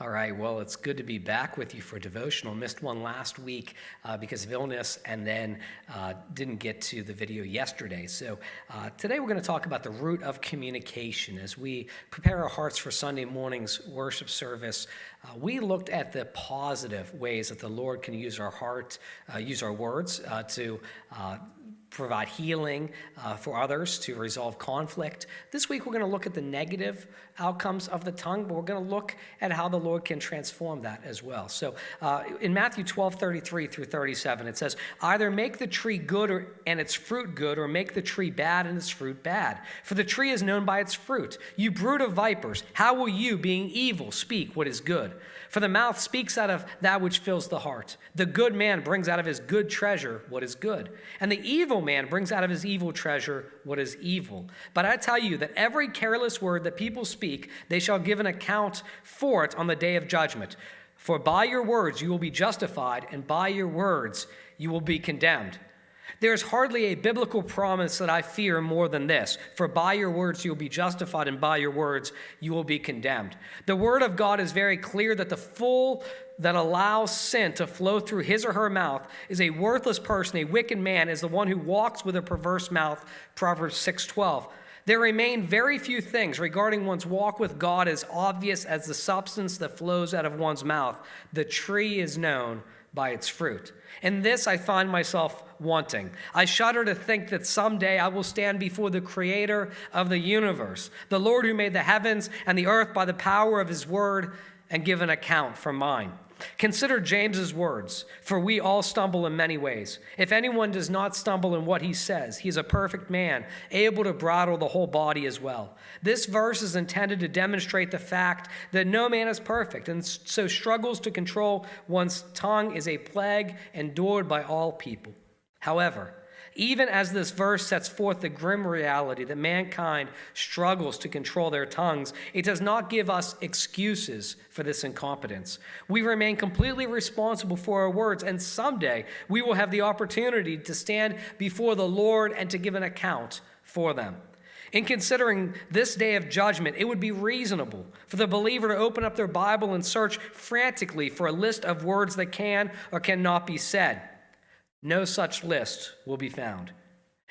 All right, well, it's good to be back with you for Devotional. Missed one last week because of illness and then didn't get to the video yesterday. So today we're going to talk about the root of communication. As we prepare our hearts for Sunday morning's worship service, we looked at the positive ways that the Lord can use our heart, use our words to provide healing for others, to resolve conflict. This week we're going to look at the negative outcomes of the tongue, but we're going to look at how the Lord can transform that as well. So in Matthew 12:33 through 37, it says, "Either make the tree good and its fruit good, or make the tree bad and its fruit bad. For the tree is known by its fruit. You brood of vipers, how will you, being evil, speak what is good? For the mouth speaks out of that which fills the heart. The good man brings out of his good treasure what is good, and the evil man brings out of his evil treasure what is evil. But I tell you that every careless word that people speak, they shall give an account for it on the day of judgment. For by your words you will be justified, and by your words you will be condemned. There is hardly a biblical promise that I fear more than this. For by your words you will be justified, and by your words you will be condemned." The word of God is very clear that the fool that allows sin to flow through his or her mouth is a worthless person. A wicked man is the one who walks with a perverse mouth, Proverbs 6:12. There remain very few things regarding one's walk with God as obvious as the substance that flows out of one's mouth. The tree is known by its fruit. In this I find myself wanting. I shudder to think that someday I will stand before the Creator of the universe, the Lord who made the heavens and the earth by the power of his word, and give an account for mine. Consider James's words, "For we all stumble in many ways. If anyone does not stumble in what he says, he is a perfect man, able to bridle the whole body as well." This verse is intended to demonstrate the fact that no man is perfect, and so struggles to control one's tongue is a plague endured by all people. However, even as this verse sets forth the grim reality that mankind struggles to control their tongues, it does not give us excuses for this incompetence. We remain completely responsible for our words, and someday we will have the opportunity to stand before the Lord and to give an account for them. In considering this day of judgment, it would be reasonable for the believer to open up their Bible and search frantically for a list of words that can or cannot be said. No such list will be found.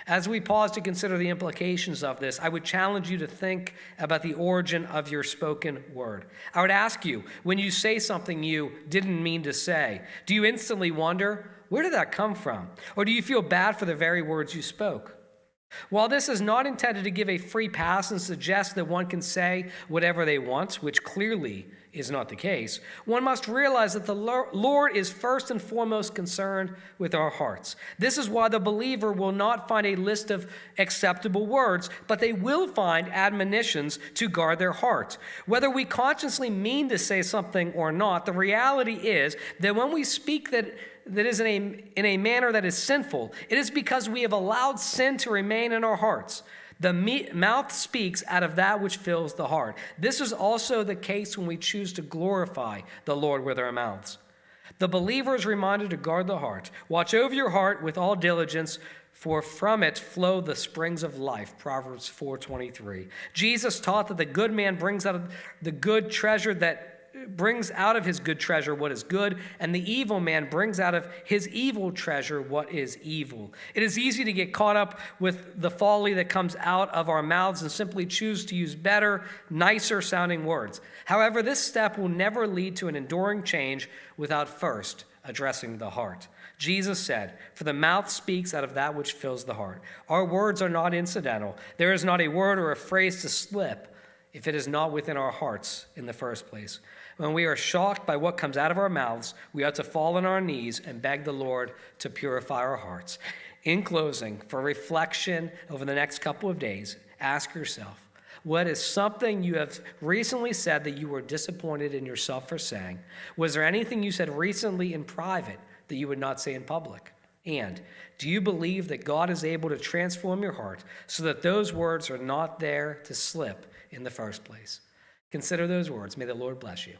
As we pause to consider the implications of this, I would challenge you to think about the origin of your spoken word. I would ask you, when you say something you didn't mean to say, do you instantly wonder, where did that come from? Or do you feel bad for the very words you spoke? While this is not intended to give a free pass and suggest that one can say whatever they want, which clearly is not the case, one must realize that the Lord is first and foremost concerned with our hearts. This is why the believer will not find a list of acceptable words, but they will find admonitions to guard their heart. Whether we consciously mean to say something or not, the reality is that when we speak that is in a manner that is sinful, it is because we have allowed sin to remain in our hearts. The mouth speaks out of that which fills the heart. This is also the case when we choose to glorify the Lord with our mouths. The believer is reminded to guard the heart. Watch over your heart with all diligence, for from it flow the springs of life, Proverbs 4:23. Jesus taught that the good man brings out of the good treasure brings out of his good treasure what is good, and the evil man brings out of his evil treasure what is evil. It is easy to get caught up with the folly that comes out of our mouths and simply choose to use better, nicer sounding words. However, this step will never lead to an enduring change without first addressing the heart. Jesus said, "For the mouth speaks out of that which fills the heart." Our words are not incidental. There is not a word or a phrase to slip if it is not within our hearts in the first place. When we are shocked by what comes out of our mouths, we ought to fall on our knees and beg the Lord to purify our hearts. In closing, for reflection over the next couple of days, ask yourself, what is something you have recently said that you were disappointed in yourself for saying? Was there anything you said recently in private that you would not say in public? And do you believe that God is able to transform your heart so that those words are not there to slip in the first place? Consider those words. May the Lord bless you.